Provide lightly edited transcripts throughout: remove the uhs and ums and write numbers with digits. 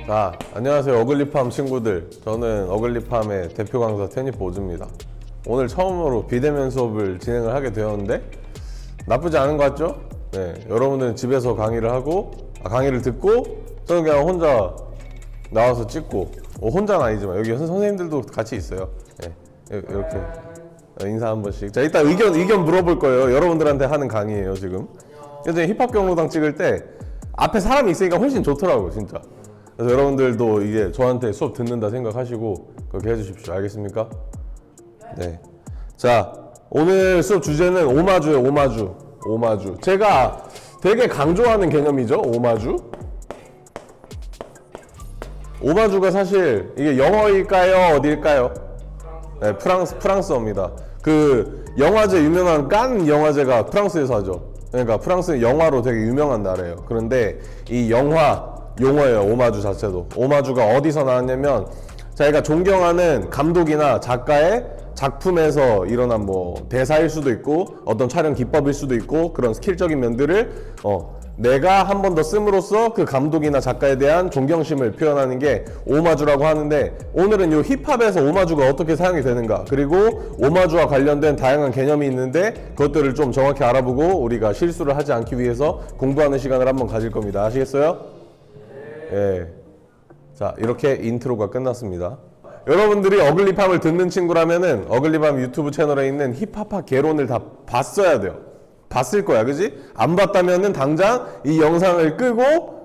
자, 안녕하세요 어글리팜 친구들. 저는 어글리팜의 대표 강사 테니프 오즈입니다. 오늘 처음으로 비대면 수업을 진행을 하게 되었는데 나쁘지 않은 것 같죠? 네, 여러분들은 집에서 강의를 듣고 저는 그냥 혼자 나와서 찍고, 혼자는 아니지만 여기 선생님들도 같이 있어요. 네, 이렇게 인사 한 번씩. 자, 일단 의견 물어볼 거예요. 여러분들한테 하는 강의예요 지금. 예전에 힙합 경로당 찍을 때 앞에 사람이 있으니까 훨씬 좋더라고요 진짜. 그래서 여러분들도 이게 저한테 수업 듣는다 생각하시고 그렇게 해주십시오. 알겠습니까? 네. 자, 오늘 수업 주제는 오마주예요. 오마주. 제가 되게 강조하는 개념이죠. 오마주가 사실 이게 영어일까요? 어디일까요? 네, 프랑스어입니다. 그 영화제 유명한 칸 영화제가 프랑스에서 하죠. 그러니까 프랑스는 영화로 되게 유명한 나라예요. 그런데 이 용어예요. 오마주 자체도. 오마주가 어디서 나왔냐면 자기가 존경하는 감독이나 작가의 작품에서 일어난 뭐 대사일 수도 있고 어떤 촬영 기법일 수도 있고 그런 스킬적인 면들을 내가 한 번 더 씀으로써 그 감독이나 작가에 대한 존경심을 표현하는 게 오마주라고 하는데, 오늘은 이 힙합에서 오마주가 어떻게 사용이 되는가, 그리고 오마주와 관련된 다양한 개념이 있는데 그것들을 좀 정확히 알아보고 우리가 실수를 하지 않기 위해서 공부하는 시간을 한번 가질 겁니다. 아시겠어요? 예. 자, 이렇게 인트로가 끝났습니다. 여러분들이 어글리팜을 듣는 친구라면은 어글리팜 유튜브 채널에 있는 힙합학 개론을 다 봤어야 돼요. 봤을 거야, 그지? 안 봤다면은 당장 이 영상을 끄고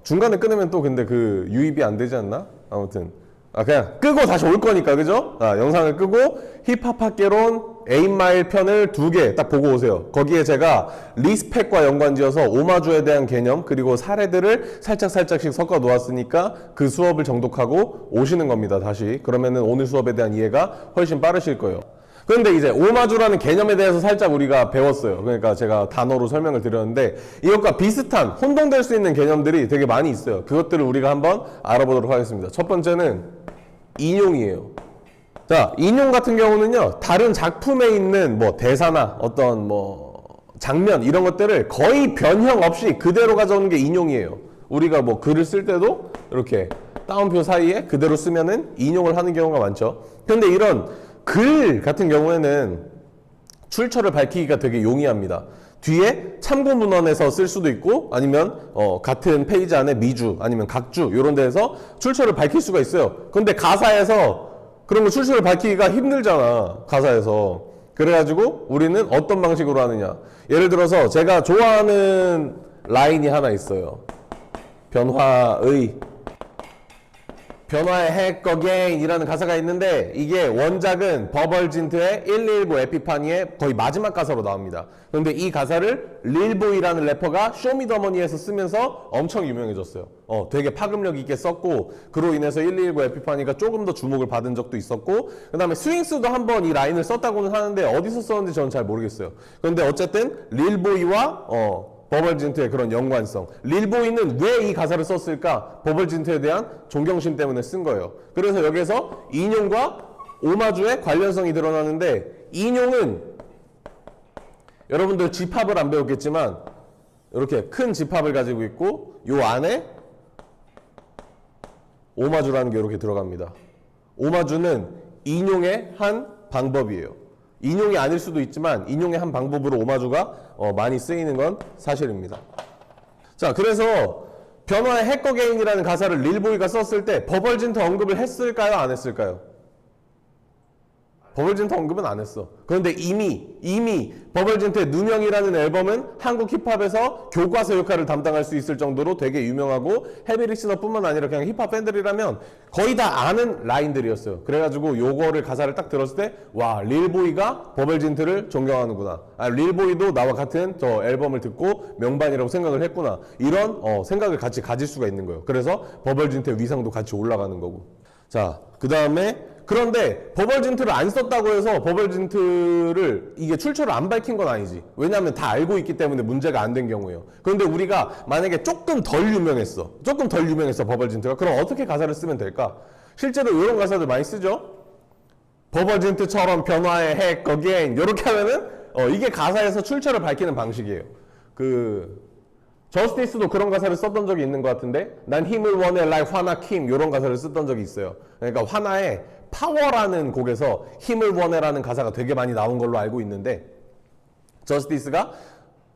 중간에 끊으면 또 근데 그 유입이 안 되지 않나? 아무튼 그냥 끄고 다시 올 거니까, 그죠? 영상을 끄고 힙합학 개론 8마일 편을 2개 딱 보고 오세요. 거기에 제가 리스펙과 연관지어서 오마주에 대한 개념 그리고 사례들을 살짝씩 섞어 놓았으니까 그 수업을 정독하고 오시는 겁니다. 다시. 그러면은 오늘 수업에 대한 이해가 훨씬 빠르실 거예요. 그런데 이제 오마주라는 개념에 대해서 살짝 우리가 배웠어요. 그러니까 제가 단어로 설명을 드렸는데 이것과 비슷한 혼동될 수 있는 개념들이 되게 많이 있어요. 그것들을 우리가 한번 알아보도록 하겠습니다. 첫 번째는 인용이에요. 자, 인용 같은 경우는요, 다른 작품에 있는 뭐 대사나 어떤 뭐 장면 이런 것들을 거의 변형 없이 그대로 가져오는 게 인용이에요. 우리가 뭐 글을 쓸 때도 이렇게 따옴표 사이에 그대로 쓰면은 인용을 하는 경우가 많죠. 근데 이런 글 같은 경우에는 출처를 밝히기가 되게 용이합니다. 뒤에 참고 문헌에서 쓸 수도 있고 아니면 같은 페이지 안에 미주 아니면 각주 이런 데에서 출처를 밝힐 수가 있어요. 근데 가사에서 그런 거 출처를 밝히기가 힘들잖아, 가사에서. 그래가지고 우리는 어떤 방식으로 하느냐, 예를 들어서 제가 좋아하는 라인이 하나 있어요. 변화의 핵 어게인 이라는 가사가 있는데 이게 원작은 버벌진트의 119 에피파니의 거의 마지막 가사로 나옵니다. 그런데 이 가사를 릴보이라는 래퍼가 쇼미더머니에서 쓰면서 엄청 유명해졌어요. 되게 파급력 있게 썼고 그로 인해서 119 에피파니가 조금 더 주목을 받은 적도 있었고, 그 다음에 스윙스도 한번 이 라인을 썼다고는 하는데 어디서 썼는지 저는 잘 모르겠어요. 그런데 어쨌든 릴보이와 버벌진트의 그런 연관성, 릴보이는 왜 이 가사를 썼을까? 버벌진트에 대한 존경심 때문에 쓴 거예요. 그래서 여기서 인용과 오마주의 관련성이 드러나는데, 인용은 여러분들 집합을 안 배웠겠지만 이렇게 큰 집합을 가지고 있고 요 안에 오마주라는 게 이렇게 들어갑니다. 오마주는 인용의 한 방법이에요. 인용이 아닐 수도 있지만 인용의 한 방법으로 오마주가 많이 쓰이는 건 사실입니다. 자, 그래서 변화의 핵 어게인이라는 가사를 릴보이가 썼을 때 버벌진트 언급을 했을까요? 안 했을까요? 버벌진트 언급은 안 했어. 그런데 이미 버벌진트의 누명이라는 앨범은 한국 힙합에서 교과서 역할을 담당할 수 있을 정도로 되게 유명하고 헤비 리스너뿐만 아니라 그냥 힙합 팬들이라면 거의 다 아는 라인들이었어요. 그래가지고 요거를 가사를 딱 들었을 때 와, 릴보이가 버벌진트를 존경하는구나, 릴보이도 나와 같은 저 앨범을 듣고 명반이라고 생각을 했구나, 이런 생각을 같이 가질 수가 있는 거예요. 그래서 버벌진트의 위상도 같이 올라가는 거고. 자, 그 다음에 그런데 버벌진트를 안 썼다고 해서 버벌진트를 이게 출처를 안 밝힌 건 아니지. 왜냐하면 다 알고 있기 때문에 문제가 안 된 경우예요. 그런데 우리가 만약에 조금 덜 유명했어 버벌진트가. 그럼 어떻게 가사를 쓰면 될까? 실제로 이런 가사들 많이 쓰죠. 버버진트처럼 변화해 핵 again 이렇게 하면은 이게 가사에서 출처를 밝히는 방식이에요. 저스티스도 그런 가사를 썼던 적이 있는 것 같은데 난 힘을 원해 like 화나킴 이런 가사를 썼던 적이 있어요. 그러니까 화나의 파워라는 곡에서 힘을 원해라는 가사가 되게 많이 나온 걸로 알고 있는데 저스티스가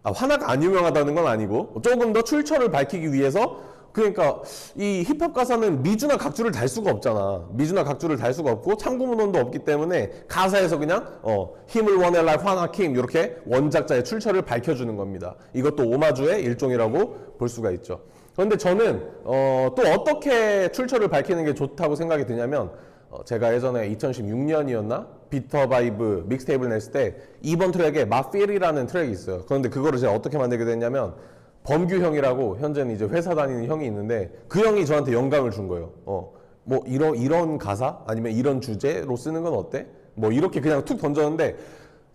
화나가 안 유명하다는 건 아니고 조금 더 출처를 밝히기 위해서 그러니까 이 힙합 가사는 미주나 각주를 달 수가 없잖아. 미주나 각주를 달 수가 없고 참고문헌도 없기 때문에 가사에서 그냥 힘을 원해 like 화나킴 이렇게 원작자의 출처를 밝혀주는 겁니다. 이것도 오마주의 일종이라고 볼 수가 있죠. 그런데 저는 또 어떻게 출처를 밝히는 게 좋다고 생각이 드냐면 제가 예전에 2016년이었나? 비터 바이브 믹스테이프를 냈을 때 2번 트랙에 마필이라는 트랙이 있어요. 그런데 그거를 제가 어떻게 만들게 됐냐면 범규 형이라고 현재는 이제 회사 다니는 형이 있는데 그 형이 저한테 영감을 준 거예요. 뭐 이런 가사 아니면 이런 주제로 쓰는 건 어때? 뭐 이렇게 그냥 툭 던졌는데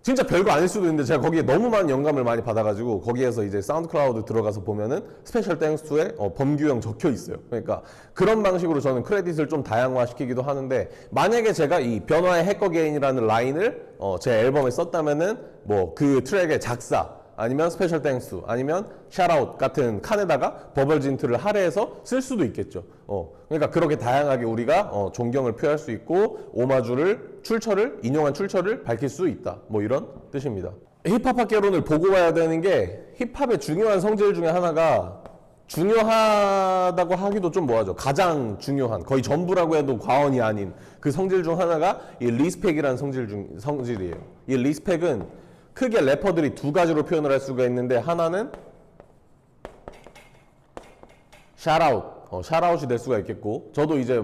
진짜 별거 아닐 수도 있는데 제가 거기에 너무 많은 영감을 많이 받아가지고 거기에서 이제 사운드 클라우드 들어가서 보면은 스페셜 땡스 투에 범규 형 적혀 있어요. 그러니까 그런 방식으로 저는 크레딧을 좀 다양화시키기도 하는데 만약에 제가 이 변화의 해커게인이라는 라인을 제 앨범에 썼다면은 뭐 그 트랙의 작사 아니면 스페셜 땡스 아니면 샤라웃 같은 칸에다가 버벌진트를 할애해서 쓸 수도 있겠죠. 그러니까 그렇게 다양하게 우리가 존경을 표할 수 있고 오마주를 인용한 출처를 밝힐 수 있다. 뭐 이런 뜻입니다. 힙합 학개론을 보고 봐야 되는 게 힙합의 중요한 성질 중에 하나가 중요하다고 하기도 좀 뭐하죠. 가장 중요한 거의 전부라고 해도 과언이 아닌 그 성질 중 하나가 이 리스펙이라는 성질이에요. 이 리스펙은 크게 래퍼들이 두 가지로 표현을 할 수가 있는데 하나는 샤라웃, 샤라웃이 될 수가 있겠고 저도 이제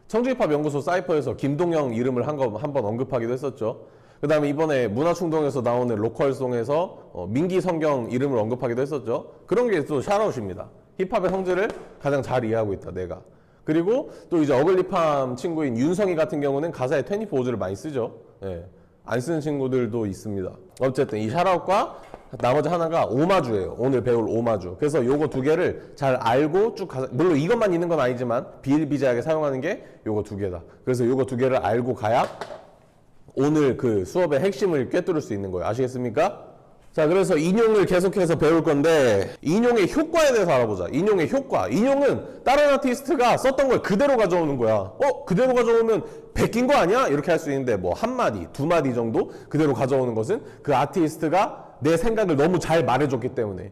청주힙합 연구소 사이퍼에서 김동영 이름을 한번 언급하기도 했었죠. 그 다음에 이번에 문화충동에서 나오는 로컬송에서 민기성경 이름을 언급하기도 했었죠. 그런 게 또 샤라웃입니다. 힙합의 성질을 가장 잘 이해하고 있다 내가. 그리고 또 이제 어글리팜 친구인 윤성이 같은 경우는 가사에 24즈를 많이 쓰죠. 예. 안 쓰는 친구들도 있습니다. 어쨌든 이 샤라웃과 나머지 하나가 오마주예요. 오늘 배울 오마주. 그래서 요거 두 개를 잘 알고 쭉 물론 이것만 있는 건 아니지만 비일비재하게 사용하는 게 요거 두 개다. 그래서 요거 두 개를 알고 가야 오늘 그 수업의 핵심을 꿰뚫을 수 있는 거예요. 아시겠습니까? 자, 그래서 인용을 계속해서 배울 건데 인용의 효과에 대해서 알아보자. 인용의 효과. 인용은 다른 아티스트가 썼던 걸 그대로 가져오는 거야. 그대로 가져오면 베낀 거 아니야? 이렇게 할 수 있는데 뭐 한 마디, 두 마디 정도 그대로 가져오는 것은 그 아티스트가 내 생각을 너무 잘 말해줬기 때문에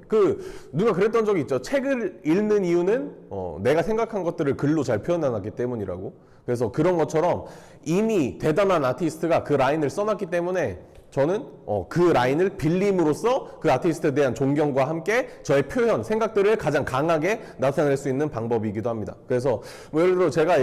누가 그랬던 적이 있죠. 책을 읽는 이유는 내가 생각한 것들을 글로 잘 표현해놨기 때문이라고. 그래서 그런 것처럼 이미 대단한 아티스트가 그 라인을 써놨기 때문에 저는 그 라인을 빌림으로써 그 아티스트에 대한 존경과 함께 저의 표현, 생각들을 가장 강하게 나타낼 수 있는 방법이기도 합니다. 그래서 뭐 예를 들어 제가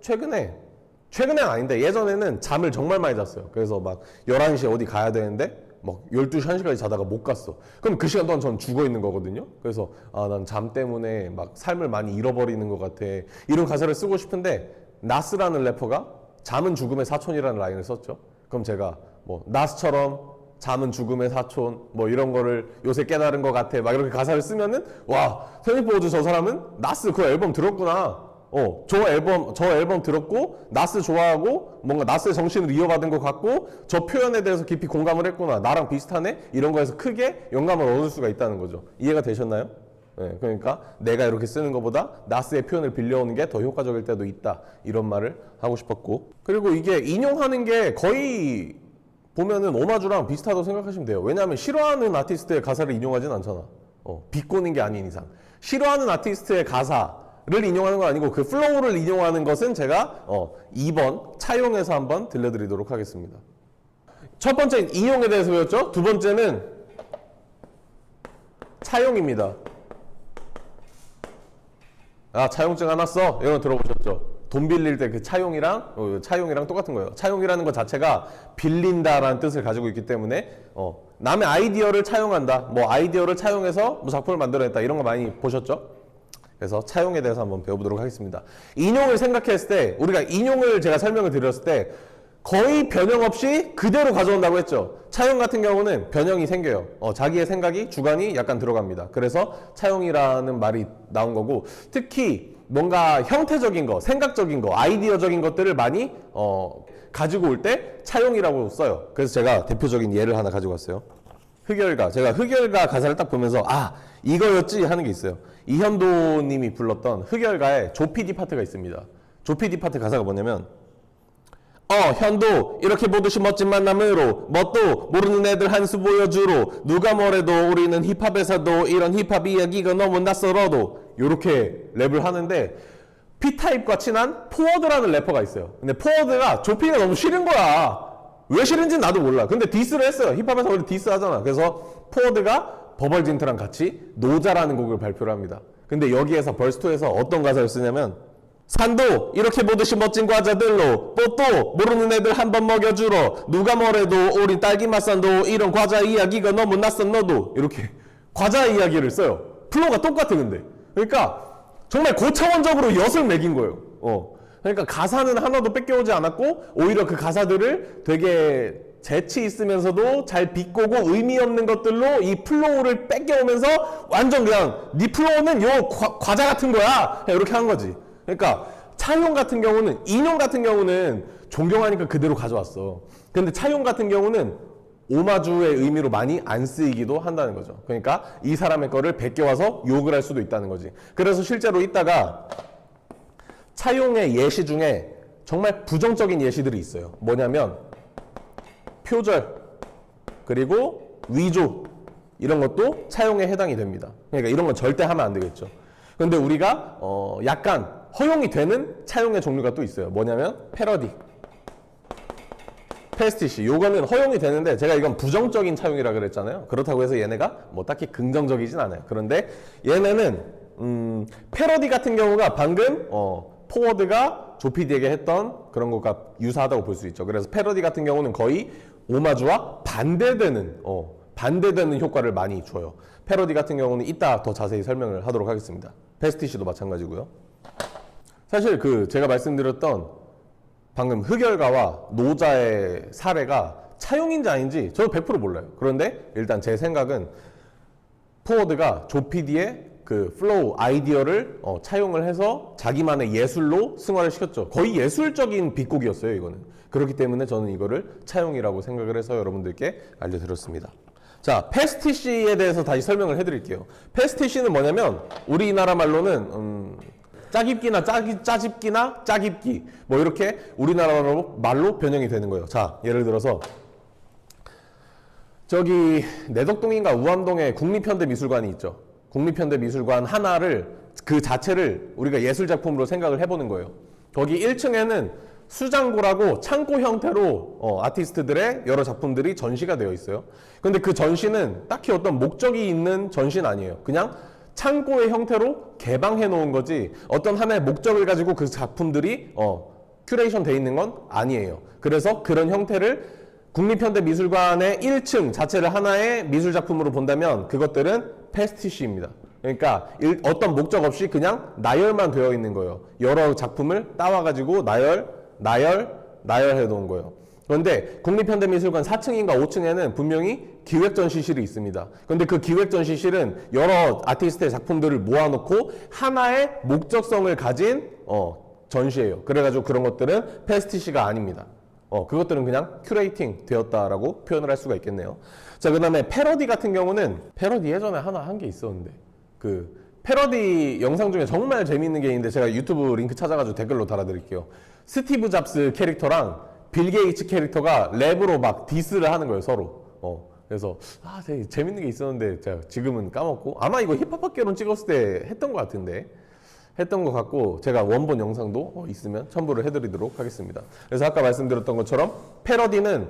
최근엔 아닌데 예전에는 잠을 정말 많이 잤어요. 그래서 막 11시에 어디 가야 되는데 막 12시, 1시까지 자다가 못 갔어. 그럼 그 시간 동안 전 죽어 있는 거거든요. 그래서 난 잠 때문에 막 삶을 많이 잃어버리는 것 같아. 이런 가사를 쓰고 싶은데 나스라는 래퍼가 잠은 죽음의 사촌이라는 라인을 썼죠. 그럼 제가 뭐 나스처럼 잠은 죽음의 사촌 뭐 이런 거를 요새 깨달은 것 같아 막 이렇게 가사를 쓰면은 와 테니포즈 저 사람은 나스 그 앨범 들었구나. 저 앨범 들었고 나스 좋아하고 뭔가 나스의 정신을 이어받은 것 같고 저 표현에 대해서 깊이 공감을 했구나. 나랑 비슷하네. 이런 거에서 크게 영감을 얻을 수가 있다는 거죠. 이해가 되셨나요? 네, 그러니까 내가 이렇게 쓰는 것보다 나스의 표현을 빌려오는 게 더 효과적일 때도 있다. 이런 말을 하고 싶었고 그리고 이게 인용하는 게 거의 보면은 오마주랑 비슷하다고 생각하시면 돼요. 왜냐하면 싫어하는 아티스트의 가사를 인용하진 않잖아. 비꼬는 게 아닌 이상. 싫어하는 아티스트의 가사를 인용하는 건 아니고 그 플로우를 인용하는 것은 제가 2번 차용해서 한번 들려드리도록 하겠습니다. 첫 번째는 인용에 대해서 배웠죠. 두 번째는 차용입니다. 차용증 하나 써? 이런 거 들어보셨죠? 돈 빌릴 때 그 차용이랑 똑같은 거예요. 차용이라는 것 자체가 빌린다라는 뜻을 가지고 있기 때문에 남의 아이디어를 차용한다. 뭐 아이디어를 차용해서 뭐 작품을 만들어냈다. 이런 거 많이 보셨죠? 그래서 차용에 대해서 한번 배워보도록 하겠습니다. 인용을 생각했을 때 우리가 인용을 제가 설명을 드렸을 때 거의 변형 없이 그대로 가져온다고 했죠. 차용 같은 경우는 변형이 생겨요. 자기의 생각이 주관이 약간 들어갑니다. 그래서 차용이라는 말이 나온 거고 특히 뭔가 형태적인 거, 생각적인 거, 아이디어적인 것들을 많이 가지고 올 때 차용이라고 써요. 그래서 제가 대표적인 예를 하나 가지고 왔어요. 흑열가. 제가 흑열가 가사를 딱 보면서 아 이거였지 하는 게 있어요. 이현도 님이 불렀던 흑열가에 조피디 파트가 있습니다. 조피디 파트 가사가 뭐냐면 현도 이렇게 보듯이 멋진 만남으로 뭣도 모르는 애들 한 수 보여주로 누가 뭐래도 우리는 힙합에서도 이런 힙합 이야기가 너무 낯설어도 요렇게 랩을 하는데 P타입과 친한 포워드라는 래퍼가 있어요. 근데 포워드가 조피가 너무 싫은 거야. 왜 싫은지 나도 몰라. 근데 디스를 했어요. 힙합에서 원래 디스 하잖아. 그래서 포워드가 버벌진트랑 같이 노자라는 곡을 발표를 합니다. 근데 여기에서 벌스2에서 어떤 가사를 쓰냐면 산도 이렇게 보듯이 멋진 과자들로 뽀또 모르는 애들 한 번 먹여주러 누가 뭐래도 우린 딸기 맛산도 이런 과자 이야기가 너무 낯선 너도 이렇게 과자 이야기를 써요. 플로우가 똑같아 근데. 그러니까 정말 고차원적으로 엿을 매긴 거예요. 그러니까 가사는 하나도 뺏겨오지 않았고 오히려 그 가사들을 되게 재치 있으면서도 잘 비꼬고 의미 없는 것들로 이 플로우를 뺏겨오면서 완전 그냥 네 플로우는 요 과자 같은 거야 이렇게 한 거지. 그러니까 차용 같은 경우는 인용 같은 경우는 존경하니까 그대로 가져왔어. 근데 차용 같은 경우는 오마주의 의미로 많이 안 쓰이기도 한다는 거죠. 그러니까 이 사람의 거를 베껴와서 욕을 할 수도 있다는 거지. 그래서 실제로 이따가 차용의 예시 중에 정말 부정적인 예시들이 있어요. 뭐냐면 표절 그리고 위조 이런 것도 차용에 해당이 됩니다. 그러니까 이런 건 절대 하면 안 되겠죠. 근데 우리가 약간 허용이 되는 차용의 종류가 또 있어요. 뭐냐면 패러디, 패스티시. 요거는 허용이 되는데 제가 이건 부정적인 차용이라 그랬잖아요. 그렇다고 해서 얘네가 뭐 딱히 긍정적이진 않아요. 그런데 얘네는 패러디 같은 경우가 방금 포워드가 조피디에게 했던 그런 것과 유사하다고 볼 수 있죠. 그래서 패러디 같은 경우는 거의 오마주와 반대되는 효과를 많이 줘요. 패러디 같은 경우는 이따 더 자세히 설명을 하도록 하겠습니다. 패스티시도 마찬가지고요. 사실 제가 말씀드렸던 방금 흑열가와 노자의 사례가 차용인지 아닌지 저는 100% 몰라요. 그런데 일단 제 생각은 포워드가 조피디의 그 플로우 아이디어를 차용을 해서 자기만의 예술로 승화를 시켰죠. 거의 예술적인 비곡이었어요, 이거는. 그렇기 때문에 저는 이거를 차용이라고 생각을 해서 여러분들께 알려드렸습니다. 자, 패스티시에 대해서 다시 설명을 해드릴게요. 패스티시는 뭐냐면 우리나라 말로는 짜깁기나 짜집기나 짜깁기 뭐 이렇게 우리나라 말로 변형이 되는 거예요. 자, 예를 들어서 저기 내덕동인가 우암동에 국립현대미술관이 있죠. 국립현대미술관 하나를 그 자체를 우리가 예술작품으로 생각을 해보는 거예요. 거기 1층에는 수장고라고 창고 형태로 아티스트들의 여러 작품들이 전시가 되어 있어요. 근데 그 전시는 딱히 어떤 목적이 있는 전시는 아니에요. 그냥 창고의 형태로 개방해 놓은 거지 어떤 하나의 목적을 가지고 그 작품들이 큐레이션 돼 있는 건 아니에요. 그래서 그런 형태를 국립현대미술관의 1층 자체를 하나의 미술작품으로 본다면 그것들은 패스티시입니다. 그러니까 어떤 목적 없이 그냥 나열만 되어 있는 거예요. 여러 작품을 따와가지고 나열해 놓은 거예요. 그런데 국립현대미술관 4층인가 5층에는 분명히 기획전시실이 있습니다. 그런데 그 기획전시실은 여러 아티스트의 작품들을 모아놓고 하나의 목적성을 가진 전시예요. 그래가지고 그런 것들은 패스티시가 아닙니다. 그것들은 그냥 큐레이팅 되었다라고 표현을 할 수가 있겠네요. 자, 그 다음에 패러디 같은 경우는 패러디 예전에 하나 한 게 있었는데 그 패러디 영상 중에 정말 재미있는 게 있는데 제가 유튜브 링크 찾아가지고 댓글로 달아드릴게요. 스티브 잡스 캐릭터랑 빌 게이츠 캐릭터가 랩으로 막 디스를 하는 거예요, 서로. 그래서 되게 재밌는 게 있었는데 제가 지금은 까먹고 아마 이거 힙합학개론 찍었을 때 했던 것 같은데 했던 것 같고 제가 원본 영상도 있으면 첨부를 해드리도록 하겠습니다. 그래서 아까 말씀드렸던 것처럼 패러디는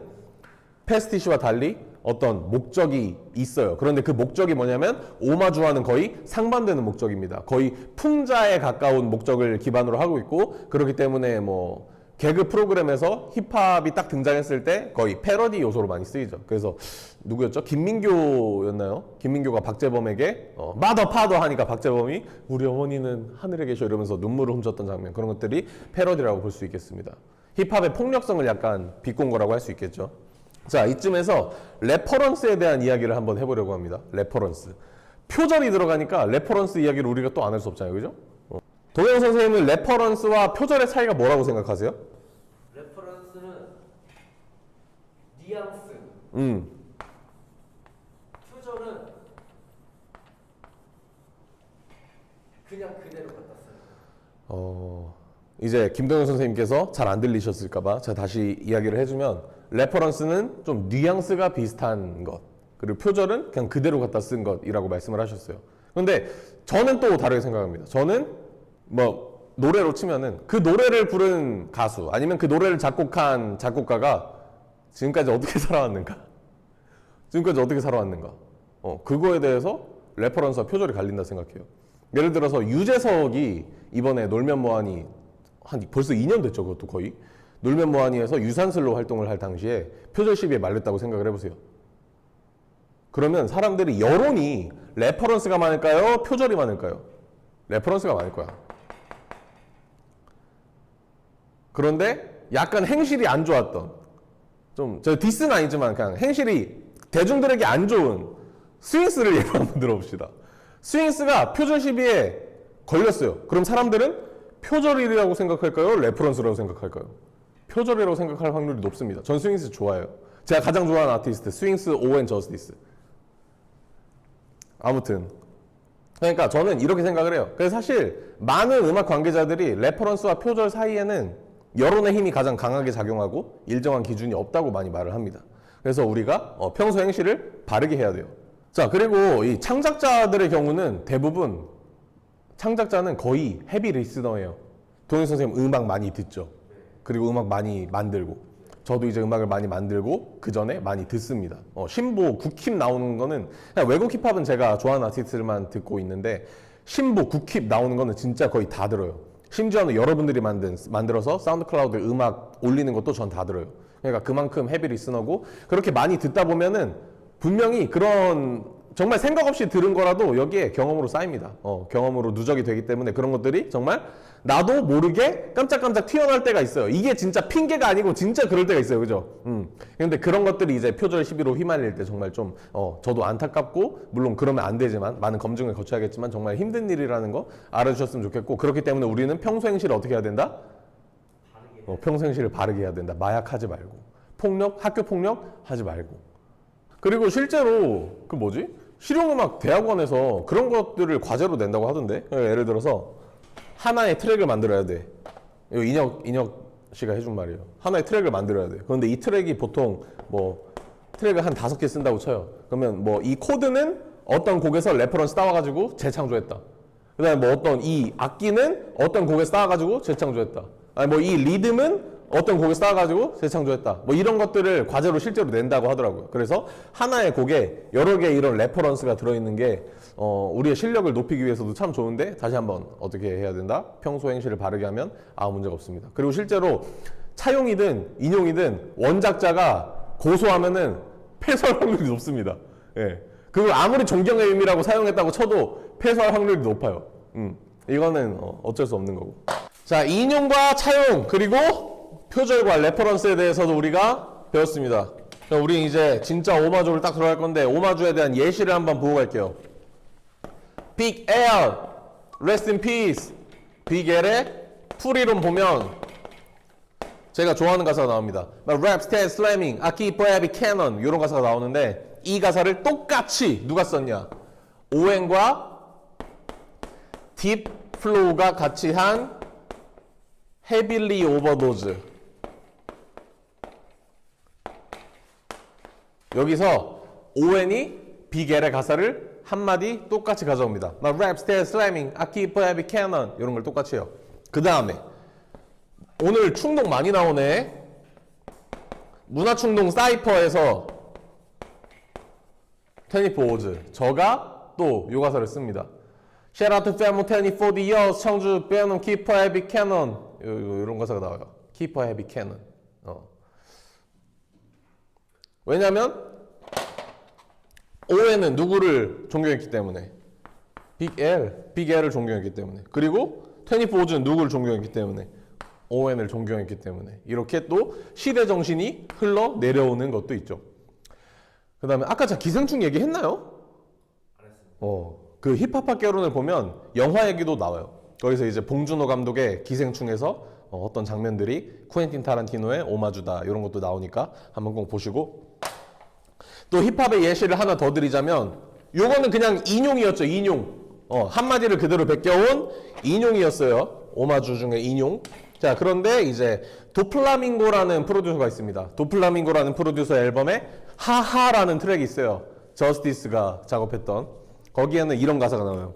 패스티시와 달리 어떤 목적이 있어요. 그런데 그 목적이 뭐냐면 오마주와는 거의 상반되는 목적입니다. 거의 풍자에 가까운 목적을 기반으로 하고 있고 그렇기 때문에 뭐 개그 프로그램에서 힙합이 딱 등장했을 때 거의 패러디 요소로 많이 쓰이죠. 그래서 누구였죠? 김민교였나요? 김민교가 박재범에게 마더 파더 하니까 박재범이 우리 어머니는 하늘에 계셔 이러면서 눈물을 훔쳤던 장면, 그런 것들이 패러디라고 볼 수 있겠습니다. 힙합의 폭력성을 약간 비꼰 거라고 할 수 있겠죠. 자, 이쯤에서 레퍼런스에 대한 이야기를 한번 해보려고 합니다. 레퍼런스. 표절이 들어가니까 레퍼런스 이야기를 우리가 또 안 할 수 없잖아요. 그죠? 동영 선생님은 레퍼런스와 표절의 차이가 뭐라고 생각하세요? 레퍼런스는 뉘앙스, 표절은 그냥 그대로 갖다 써요. 이제 김동영 선생님께서 잘 안 들리셨을까봐 제가 다시 이야기를 해주면 레퍼런스는 좀 뉘앙스가 비슷한 것, 그리고 표절은 그냥 그대로 갖다 쓴 것이라고 말씀을 하셨어요. 근데 저는 또 다르게 생각합니다. 저는 뭐 노래로 치면은 그 노래를 부른 가수 아니면 그 노래를 작곡한 작곡가가 지금까지 어떻게 살아왔는가, 지금까지 어떻게 살아왔는가, 그거에 대해서 레퍼런스와 표절이 갈린다 생각해요. 예를 들어서 유재석이 이번에 놀면 뭐하니 한 벌써 2년 됐죠. 그것도 거의 놀면 뭐하니에서 유산슬로 활동을 할 당시에 표절 시비에 말렸다고 생각을 해보세요. 그러면 사람들이 여론이 레퍼런스가 많을까요? 표절이 많을까요? 레퍼런스가 많을 거야. 그런데 약간 행실이 안 좋았던, 좀 저 디스는 아니지만 그냥 행실이 대중들에게 안 좋은 스윙스를 예로 한번 들어봅시다. 스윙스가 표절 시비에 걸렸어요. 그럼 사람들은 표절이라고 생각할까요? 레퍼런스라고 생각할까요? 표절이라고 생각할 확률이 높습니다. 전 스윙스 좋아해요. 제가 가장 좋아하는 아티스트 스윙스 오앤 저스티스. 아무튼 그러니까 저는 이렇게 생각을 해요. 그래서 사실 많은 음악 관계자들이 레퍼런스와 표절 사이에는 여론의 힘이 가장 강하게 작용하고 일정한 기준이 없다고 많이 말을 합니다. 그래서 우리가 평소 행실을 바르게 해야 돼요. 자, 그리고 이 창작자들의 경우는 대부분 창작자는 거의 헤비 리스너예요. 동영 선생님 음악 많이 듣죠. 그리고 음악 많이 만들고, 저도 이제 음악을 많이 만들고 그 전에 많이 듣습니다. 신보, 국힙 나오는 거는 그냥 외국 힙합은 제가 좋아하는 아티스트들만 듣고 있는데 신보, 국힙 나오는 거는 진짜 거의 다 들어요. 심지어는 여러분들이 만들어서 사운드 클라우드에 음악 올리는 것도 전 다 들어요. 그러니까 그만큼 헤비 리스너고, 그렇게 많이 듣다 보면은 분명히 그런 정말 생각 없이 들은 거라도 여기에 경험으로 쌓입니다. 경험으로 누적이 되기 때문에 그런 것들이 정말 나도 모르게 깜짝깜짝 튀어나올 때가 있어요. 이게 진짜 핑계가 아니고 진짜 그럴 때가 있어요. 그죠? 근데 그런 것들이 이제 표절 시비로 휘말릴 때 정말 좀, 저도 안타깝고, 물론 그러면 안 되지만, 많은 검증을 거쳐야겠지만, 정말 힘든 일이라는 거 알아주셨으면 좋겠고, 그렇기 때문에 우리는 평소 행실을 어떻게 해야 된다? 평소 행실을 바르게 해야 된다. 마약하지 말고. 폭력, 학교 폭력 하지 말고. 그리고 실제로, 실용음악 대학원에서 그런 것들을 과제로 낸다고 하던데? 예를 들어서, 하나의 트랙을 만들어야 돼. 이거 인혁 씨가 해준 말이에요. 하나의 트랙을 만들어야 돼. 그런데 이 트랙이 보통 트랙을 한 5개 쓴다고 쳐요. 그러면 이 코드는 어떤 곡에서 레퍼런스 따와가지고 재창조했다. 그 다음에 어떤 이 악기는 어떤 곡에서 따와가지고 재창조했다. 아니 이 리듬은 어떤 곡에서 따와가지고 재창조했다. 이런 것들을 과제로 실제로 낸다고 하더라고요. 그래서 하나의 곡에 여러 개의 이런 레퍼런스가 들어있는 게 우리의 실력을 높이기 위해서도 참 좋은데, 다시 한번 어떻게 해야 된다? 평소 행실을 바르게 하면 아무 문제가 없습니다. 그리고 실제로 차용이든 인용이든 원작자가 고소하면은 패소할 확률이 높습니다. 예. 그걸 아무리 존경의 의미라고 사용했다고 쳐도 패소할 확률이 높아요. 이거는 어쩔 수 없는 거고. 자, 인용과 차용, 그리고 표절과 레퍼런스에 대해서도 우리가 배웠습니다. 우리 이제 진짜 오마주를 딱 들어갈 건데, 오마주에 대한 예시를 한번 보고 갈게요. 빅 L, Rest in Peace. 빅 L의 풀이론 보면 제가 좋아하는 가사가 나옵니다. Rap, stand, slamming, I keep a heavy cannon. 이런 가사가 나오는데, 이 가사를 똑같이 누가 썼냐? 오웬과 딥 플로우가 같이 한 헤빌리 오버도즈. 여기서 오웬이 빅 L의 가사를 한마디 똑같이 가져옵니다. Rap, stand, slamming, I keep a heavy cannon. 이런 걸 똑같이 해요. 그 다음에 오늘 충동 많이 나오네. 문화충동 사이퍼에서 테니포 오즈. 저가 또 요 가사를 씁니다. Shout out to Famo Tenny for the years. 청주 빼놓은 Keep a heavy cannon. 이런 가사가 나와요. Keep a heavy cannon. 왜냐면 오웬은 누구를 존경했기 때문에, 빅 L을 존경했기 때문에, 그리고 테니포 오즈는 누구를 존경했기 때문에, 오웬을 존경했기 때문에, 이렇게 또 시대 정신이 흘러 내려오는 것도 있죠. 그 다음에 아까 제가 기생충 얘기했나요? 안 했습니다. 그 힙합학 개론을 보면 영화 얘기도 나와요. 거기서 이제 봉준호 감독의 기생충에서 어떤 장면들이 쿠엔틴 타란티노의 오마주다 이런 것도 나오니까 한번 꼭 보시고, 또 힙합의 예시를 하나 더 드리자면 요거는 그냥 인용이었죠. 인용. 한마디를 그대로 베껴온 인용이었어요. 오마주 중에 인용. 자, 그런데 이제 도플라밍고라는 프로듀서가 있습니다. 도플라밍고라는 프로듀서 앨범에 하하라는 트랙이 있어요. 저스티스가 작업했던. 거기에는 이런 가사가 나와요.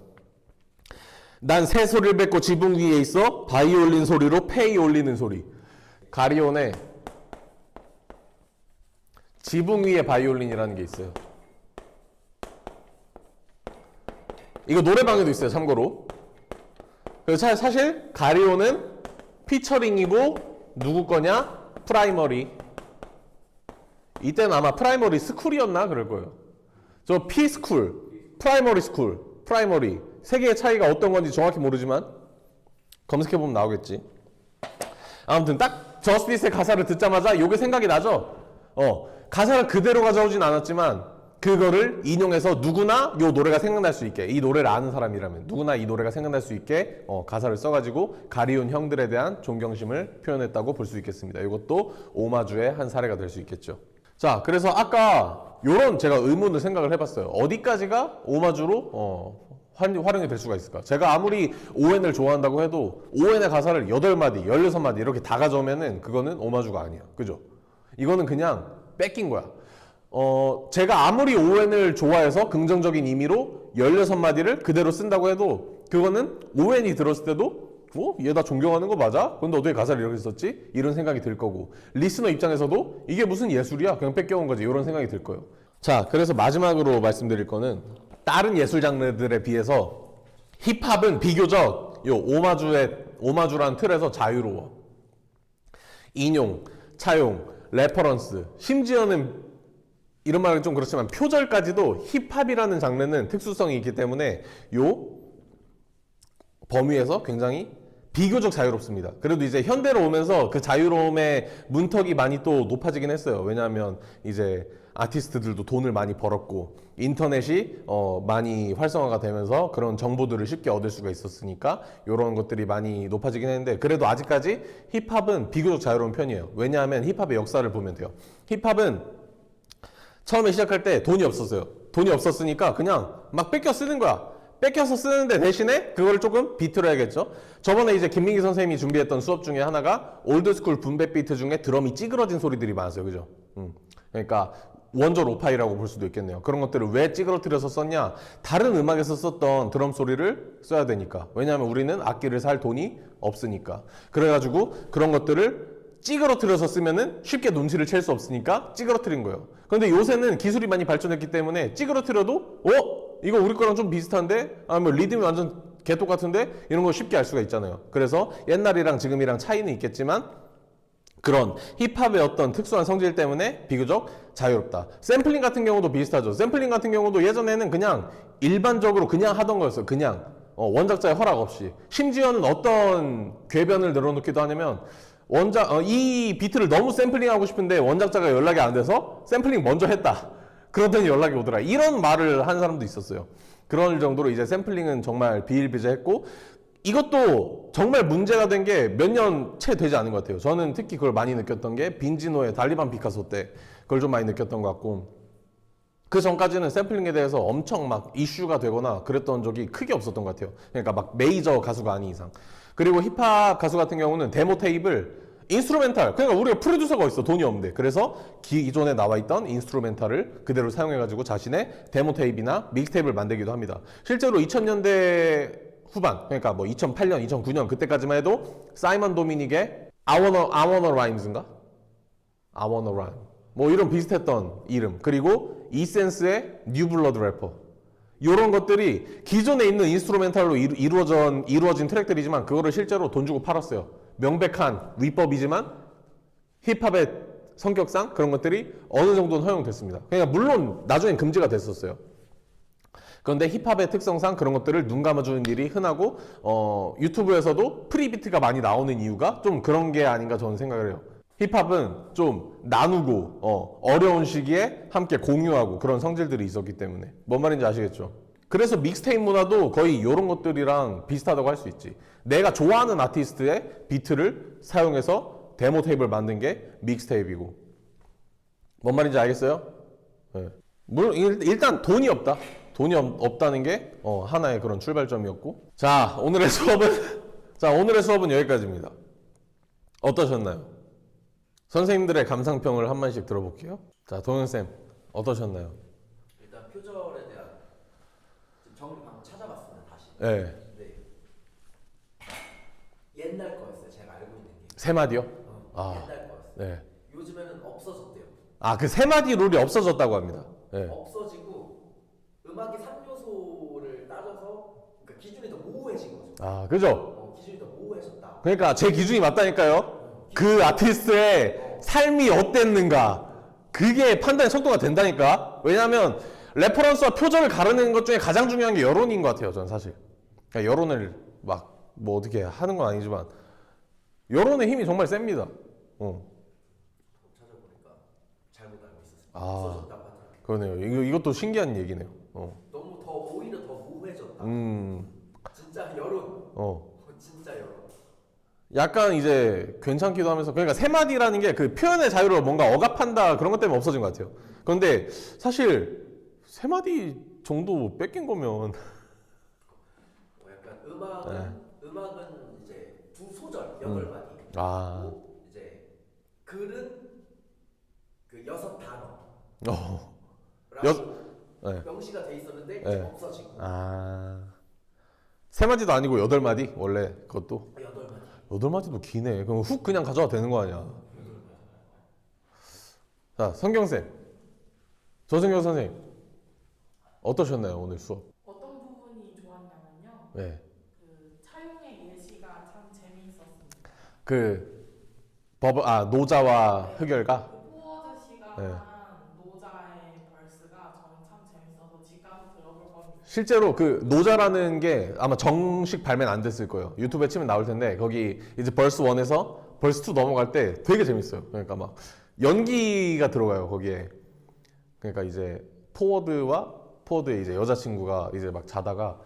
난 새소리를 뱉고 지붕 위에 있어 바이올린 소리로 페이 올리는 소리. 가리온의 지붕 위에 바이올린이라는 게 있어요. 이거 노래방에도 있어요, 참고로. 그래서 사실 가리온은 피처링이고 누구 거냐? 프라이머리. 이때는 아마 프라이머리 스쿨이었나 그럴 거예요. 저 P스쿨, 프라이머리 스쿨, 프라이머리 세 개의 차이가 어떤 건지 정확히 모르지만 검색해보면 나오겠지. 아무튼 딱 저스티스의 가사를 듣자마자 요게 생각이 나죠? 가사를 그대로 가져오진 않았지만 그거를 인용해서 누구나 요 노래가 생각날 수 있게, 이 노래를 아는 사람이라면 누구나 이 노래가 생각날 수 있게 가사를 써가지고 가리온 형들에 대한 존경심을 표현했다고 볼 수 있겠습니다. 이것도 오마주의 한 사례가 될 수 있겠죠. 자, 그래서 아까 요런 제가 의문을 생각을 해봤어요. 어디까지가 오마주로 활용이 될 수가 있을까? 제가 아무리 ON을 좋아한다고 해도 ON의 가사를 8마디, 16마디 이렇게 다 가져오면은 그거는 오마주가 아니야. 그죠? 이거는 그냥 뺏긴 거야. 제가 아무리 ON을 좋아해서 긍정적인 의미로 16마디를 그대로 쓴다고 해도 그거는 ON이 들었을 때도 얘 나 존경하는 거 맞아? 근데 어떻게 가사를 이렇게 썼지? 이런 생각이 들 거고, 리스너 입장에서도 이게 무슨 예술이야? 그냥 뺏겨온 거지. 이런 생각이 들 거예요. 자, 그래서 마지막으로 말씀드릴 거는 다른 예술 장르들에 비해서 힙합은 비교적 요 오마주란 틀에서 자유로워. 인용, 차용, 레퍼런스, 심지어는 이런 말은 좀 그렇지만 표절까지도 힙합이라는 장르는 특수성이 있기 때문에 요 범위에서 굉장히 비교적 자유롭습니다. 그래도 이제 현대로 오면서 그 자유로움의 문턱이 많이 또 높아지긴 했어요. 왜냐하면 이제 아티스트들도 돈을 많이 벌었고 인터넷이 많이 활성화가 되면서 그런 정보들을 쉽게 얻을 수가 있었으니까 이런 것들이 많이 높아지긴 했는데, 그래도 아직까지 힙합은 비교적 자유로운 편이에요. 왜냐하면 힙합의 역사를 보면 돼요. 힙합은 처음에 시작할 때 돈이 없었어요. 돈이 없었으니까 그냥 막 뺏겨 쓰는 거야. 뺏겨서 쓰는데 대신에 그걸 조금 비트로 해야겠죠. 저번에 이제 김민기 선생님이 준비했던 수업 중에 하나가 올드스쿨 분배 비트 중에 드럼이 찌그러진 소리들이 많았어요. 그죠? 그러니까 원조 로파이라고 볼 수도 있겠네요. 그런 것들을 왜 찌그러뜨려서 썼냐? 다른 음악에서 썼던 드럼 소리를 써야 되니까. 왜냐하면 우리는 악기를 살 돈이 없으니까. 그래가지고 그런 것들을 찌그러뜨려서 쓰면은 쉽게 눈치를 챌 수 없으니까 찌그러뜨린 거예요. 그런데 요새는 기술이 많이 발전했기 때문에 찌그러뜨려도 이거 우리 거랑 좀 비슷한데? 뭐 리듬이 완전 개똑같은데? 이런 거 쉽게 알 수가 있잖아요. 그래서 옛날이랑 지금이랑 차이는 있겠지만 그런 힙합의 어떤 특수한 성질 때문에 비교적 자유롭다. 샘플링 같은 경우도 비슷하죠. 샘플링 같은 경우도 예전에는 그냥 일반적으로 그냥 하던 거였어요. 그냥 원작자의 허락 없이. 심지어는 어떤 궤변을 늘어놓기도 하냐면 이 비트를 너무 샘플링하고 싶은데 원작자가 연락이 안 돼서 샘플링 먼저 했다. 그러더니 연락이 오더라. 이런 말을 한 사람도 있었어요. 그럴 정도로 이제 샘플링은 정말 비일비재했고, 이것도 정말 문제가 된 게 몇 년 채 되지 않은 것 같아요. 저는 특히 그걸 많이 느꼈던 게 빈지노의 달리반 피카소 때 그걸 좀 많이 느꼈던 것 같고, 그 전까지는 샘플링에 대해서 엄청 막 이슈가 되거나 그랬던 적이 크게 없었던 것 같아요. 그러니까 막 메이저 가수가 아닌 이상. 그리고 힙합 가수 같은 경우는 데모 테이프를 인스트루멘탈, 그러니까 우리가 프로듀서가 있어, 돈이 없는데. 그래서 기존에 나와 있던 인스트루멘탈을 그대로 사용해가지고 자신의 데모 테이프나 믹스테이프를 만들기도 합니다. 실제로 2000년대 후반, 그러니까 뭐 2008년, 2009년 그때까지만 해도 사이먼 도미닉의 I wanna rhymes인가? I wanna rhyme. 뭐 이런 비슷했던 이름. 그리고 이센스의 뉴 블러드 래퍼. 이런 것들이 기존에 있는 인스트루멘탈로 이루어진 트랙들이지만 그거를 실제로 돈 주고 팔았어요. 명백한 위법이지만 힙합의 성격상 그런 것들이 어느 정도는 허용됐습니다. 그러니까 물론 나중엔 금지가 됐었어요. 그런데 힙합의 특성상 그런 것들을 눈 감아주는 일이 흔하고 유튜브에서도 프리비트가 많이 나오는 이유가 좀 그런 게 아닌가 저는 생각을 해요. 힙합은 좀 나누고 어려운 시기에 함께 공유하고 그런 성질들이 있었기 때문에. 뭔 말인지 아시겠죠? 그래서 믹스테이프 문화도 거의 이런 것들이랑 비슷하다고 할 수 있지. 내가 좋아하는 아티스트의 비트를 사용해서 데모 테이프를 만든 게 믹스테이프이고. 뭔 말인지 알겠어요? 네. 물론 일단 돈이 없다. 돈이 없다는 게 하나의 그런 출발점이었고. 자, 오늘의 수업은 여기까지입니다. 어떠셨나요? 선생님들의 감상평을 한 마디씩 들어볼게요. 자, 동현쌤 어떠셨나요? 일단 표절에 대한 정리 방금 찾아봤습니다. 다시. 네. 네. 옛날 거였어요. 제가 알고 있는 게. 세 마디요? 옛날 거였어요. 네. 요즘에는 없어졌대요. 그 세 마디 룰이 없어졌다고 합니다. 네. 없어지고 음악의 3요소를 따져서 그러니까 기준이 더 모호해진 거죠. 그죠? 기준이 더 모호해졌다. 그러니까 제 기준이 맞다니까요. 그 아티스트의 삶이 어땠는가. 그게 판단의 속도가 된다니까. 왜냐하면 레퍼런스와 표절을 가르는 것 중에 가장 중요한 게 여론인 것 같아요. 저는 사실. 그러니까 여론을 막 뭐 어떻게 하는 건 아니지만 여론의 힘이 정말 셉니다. 찾아보니까 잘못 알고 있었어요. 아. 없어졌다고 하더라고요. 그러네요. 이것도 신기한 얘기네요. 너무 더 오히려 더 모호해졌다. 진짜 여론. 진짜 여론. 약간 이제 괜찮기도 하면서 그러니까 세 마디라는 게 그 표현의 자유로 뭔가 억압한다 그런 것 때문에 없어진 것 같아요. 그런데 사실 세 마디 정도 뺏긴 거면 약간 음악은 이제 두 소절 8마디. 그리고 이제 글은 그 6단어. 라고 명시가 돼 있었는데 이제 없어지고. 세 마디도 아니고 8마디 원래 그것도. 8마디. 8마디도 기네. 그럼 훅 그냥 가져와도 되는 거 아니야. 자, 성경쌤. 조승경 선생님. 어떠셨나요, 오늘 수업? 어떤 부분이 좋았냐면요. 네. 그 차용의 예시가 참 재미있었습니다. 노자와 흑열가? 그 포워드 씨가 네. 한 노자의 벌스가 저는 참 재밌어서 집 가서 들어볼 겁니다. 실제로 그 노자라는 게 아마 정식 발매는 안 됐을 거예요. 유튜브에 치면 나올 텐데 거기 이제 벌스 1에서 벌스 2 넘어갈 때 되게 재밌어요. 그러니까 막 연기가 들어가요, 거기에. 그러니까 이제 포워드의 이제 여자친구가 이제 막 자다가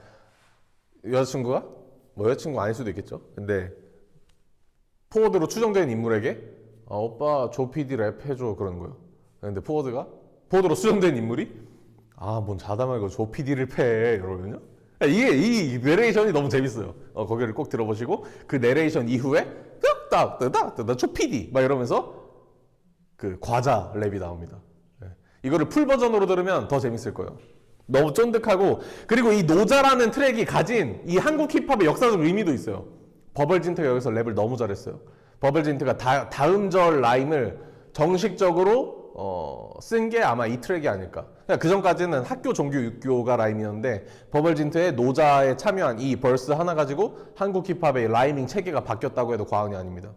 여자친구가 뭐 여자친구 아닐 수도 있겠죠. 근데 포워드로 추정되는 인물에게 오빠 조 PD 랩 해줘 그러는 거예요. 근데 포워드로 추정된 인물이 뭔 자다 말고 조 PD를 패 이러거든요. 이 내레이션이 너무 재밌어요. 거기를 꼭 들어보시고 그 내레이션 이후에 조 PD 막 이러면서 그 과자 랩이 나옵니다. 이거를 풀 버전으로 들으면 더 재밌을 거예요. 너무 쫀득하고 그리고 이 노자라는 트랙이 가진 이 한국 힙합의 역사적 의미도 있어요. 버벌진트가 여기서 랩을 너무 잘했어요. 버벌진트가 다음 절 라임을 정식적으로 쓴 게 아마 이 트랙이 아닐까. 그 전까지는 학교 종교 육교가 라임이었는데 버벌진트의 노자에 참여한 이 벌스 하나 가지고 한국 힙합의 라이밍 체계가 바뀌었다고 해도 과언이 아닙니다.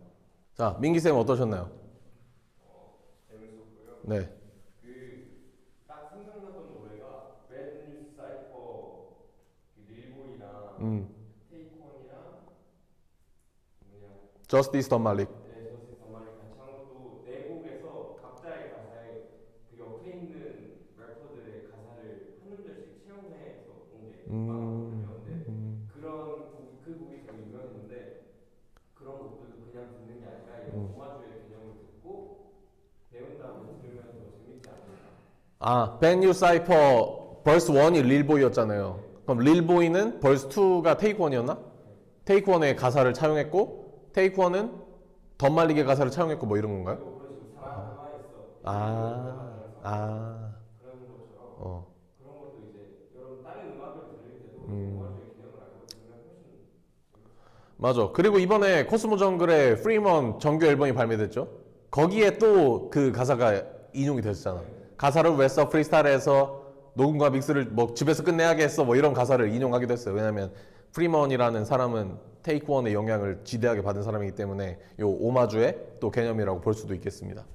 자, 민기쌤 어떠셨나요? 재밌었고요. 네. 딱 생각났던 노래가 벤 사이퍼 릴보이랑 테이콘이랑 Justice Don Malik. 저스티스 덤말리 같이 한 것도 네 곡에서 각자의 가사에 그 옆에 있는 래퍼들의 가사를 한 음절씩 채용해서 온게 많거든요. 근데 그 곡이 되게 유명했는데 그런 곡들도 그냥 듣는 게 아니라 이런 오마주의 개념을 듣고 배운 다음에 들으면 더 재밌지 않을까. Ben You Cypher 벌스 1이 릴보이였잖아요. 그럼 릴보이는 벌스 2가 테이크 1이었나? 테이크 1의 가사를 차용했고 테이크 1은 덤말릭의 가사를 차용했고 뭐 이런 건가요? 그런 식으로 살아있어. 그런 것처럼 그런 것도 이제 여러분 다른 음악을 들을 때도 오마주의 개념을 알고 들으면 훨씬 맞아. 그리고 이번에 코스모 정글의 프리먼 정규 앨범이 발매됐죠. 거기에 또 그 가사가 인용이 됐었잖아. 가사를 왜 써? 프리스타일에서 녹음과 믹스를 뭐 집에서 끝내야게 했어. 뭐 이런 가사를 인용하기도 했어요. 왜냐면 프리먼이라는 사람은 테이크 원의 영향을 지대하게 받은 사람이기 때문에 요 오마주의 또 개념이라고 볼 수도 있겠습니다.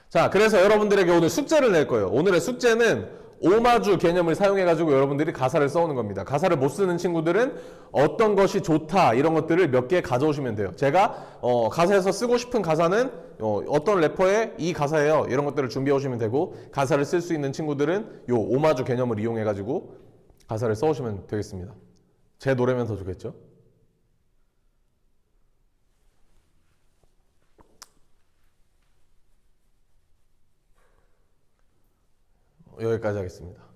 자, 그래서 여러분들에게 오늘 숙제를 낼 거예요. 오늘의 숙제는 오마주 개념을 사용해가지고 여러분들이 가사를 써오는 겁니다. 가사를 못 쓰는 친구들은 어떤 것이 좋다 이런 것들을 몇 개 가져오시면 돼요. 제가 가사에서 쓰고 싶은 가사는 어떤 래퍼의 이 가사예요. 이런 것들을 준비해 오시면 되고 가사를 쓸 수 있는 친구들은 요 오마주 개념을 이용해가지고 가사를 써오시면 되겠습니다. 제 노래면 더 좋겠죠? 여기까지 하겠습니다.